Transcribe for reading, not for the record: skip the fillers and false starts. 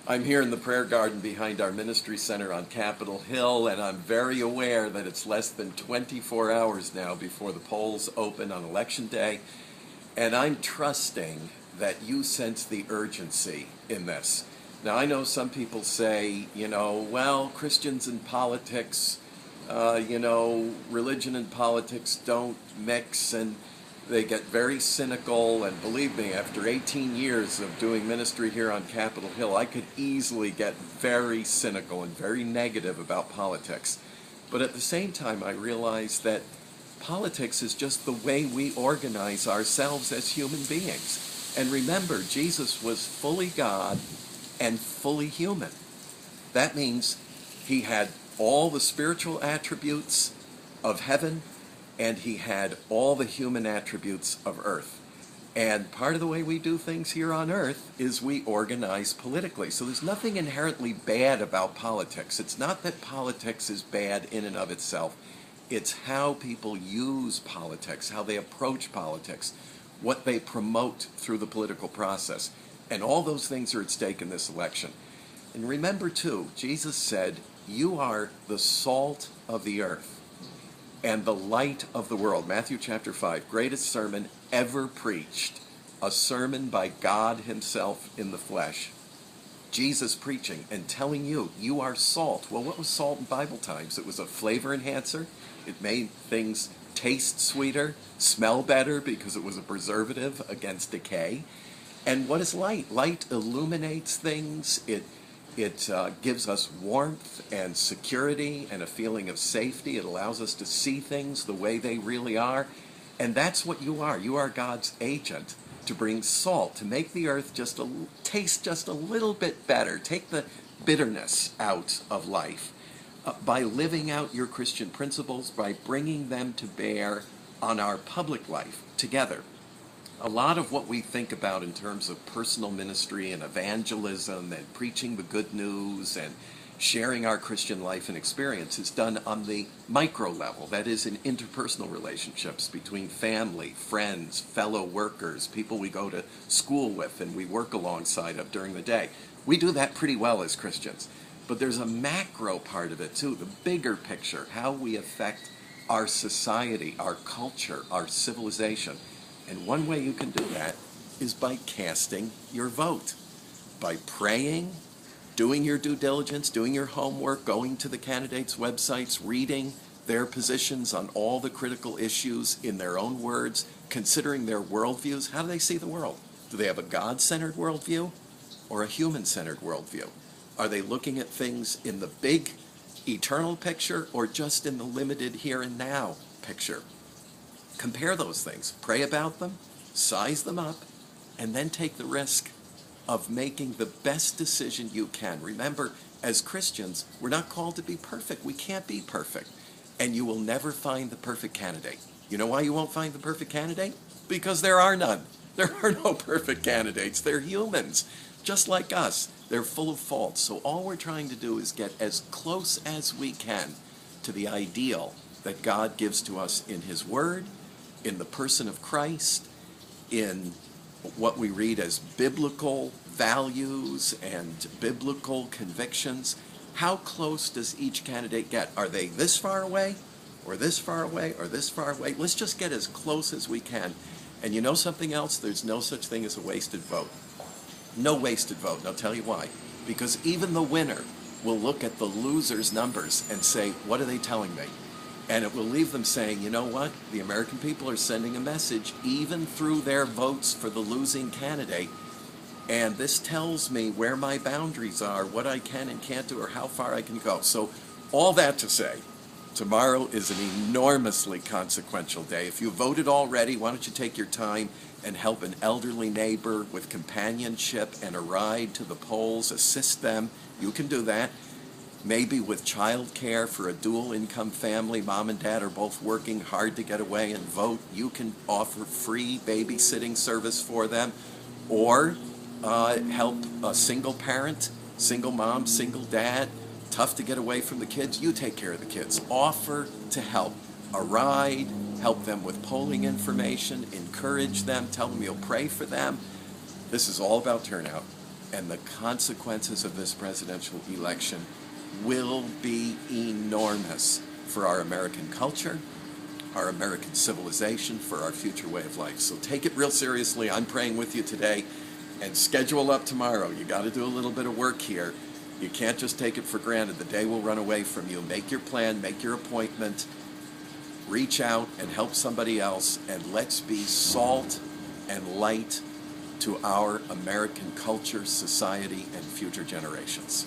I'm here in the prayer garden behind our ministry center on Capitol Hill, and I'm very aware that it's less than 24 hours now before the polls open on Election Day, and I'm trusting that you sense the urgency in this. Now, I know some people say, well, Christians and politics, religion and politics don't mix, and they get very cynical. And believe me, after 18 years of doing ministry here on Capitol Hill, I could easily get very cynical and very negative about politics. But at the same time, I realize that politics is just the way we organize ourselves as human beings. And remember, Jesus was fully God and fully human. That means he had all the spiritual attributes of heaven, and he had all the human attributes of earth. And part of the way we do things here on earth is we organize politically. So there's nothing inherently bad about politics. It's not that politics is bad in and of itself. It's how people use politics, how they approach politics, what they promote through the political process. And all those things are at stake in this election. And remember, too, Jesus said, "You are the salt of the earth and the light of the world." Matthew chapter 5, greatest sermon ever preached. A sermon by God himself in the flesh. Jesus preaching and telling you, you are salt. Well, what was salt in Bible times? It was a flavor enhancer. It made things taste sweeter, smell better because it was a preservative against decay. And what is light? Light illuminates things. It gives us warmth and security and a feeling of safety. It allows us to see things the way they really are. And that's what you are. You are God's agent to bring salt, to make the earth taste just a little bit better. Take the bitterness out of life by living out your Christian principles, by bringing them to bear on our public life together. A lot of what we think about in terms of personal ministry and evangelism and preaching the good news and sharing our Christian life and experience is done on the micro level, that is in interpersonal relationships between family, friends, fellow workers, people we go to school with and we work alongside of during the day. We do that pretty well as Christians. But there's a macro part of it too, the bigger picture, how we affect our society, our culture, our civilization. And one way you can do that is by casting your vote, by praying, doing your due diligence, doing your homework, going to the candidates' websites, reading their positions on all the critical issues in their own words, considering their worldviews. How do they see the world? Do they have a God-centered worldview or a human-centered worldview? Are they looking at things in the big, eternal picture or just in the limited here and now picture? Compare those things, pray about them, size them up, and then take the risk of making the best decision you can. Remember, as Christians, we're not called to be perfect. We can't be perfect. And you will never find the perfect candidate. You know why you won't find the perfect candidate? Because there are none. There are no perfect candidates. They're humans, just like us. They're full of faults. So all we're trying to do is get as close as we can to the ideal that God gives to us in his word, in the person of Christ, in what we read as biblical values and biblical convictions. How close does each candidate get? Are they this far away, or this far away, or this far away? Let's just get as close as we can. And you know something else? There's no such thing as a wasted vote. No wasted vote, and I'll tell you why. Because even the winner will look at the loser's numbers and say, what are they telling me? And it will leave them saying, you know what? The American people are sending a message even through their votes for the losing candidate. And this tells me where my boundaries are, what I can and can't do, or how far I can go. So all that to say, tomorrow is an enormously consequential day. If you voted already, why don't you take your time and help an elderly neighbor with companionship and a ride to the polls, assist them. You can do that. Maybe with child care for a dual income family, mom and dad are both working hard to get away and vote. You can offer free babysitting service for them, or help a single parent, single mom, single dad, tough to get away from the kids. You take care of the kids. Offer to help. A ride, help them with polling information, encourage them, tell them you'll pray for them. This is all about turnout. and the consequences of this presidential election will be enormous for our American culture, our American civilization, for our future way of life. So take it real seriously. I'm praying with you today, and schedule up tomorrow. You got to do a little bit of work here. You can't just take it for granted. The day will run away from you. Make your plan, make your appointment, reach out and help somebody else, and let's be salt and light to our American culture, society, and future generations.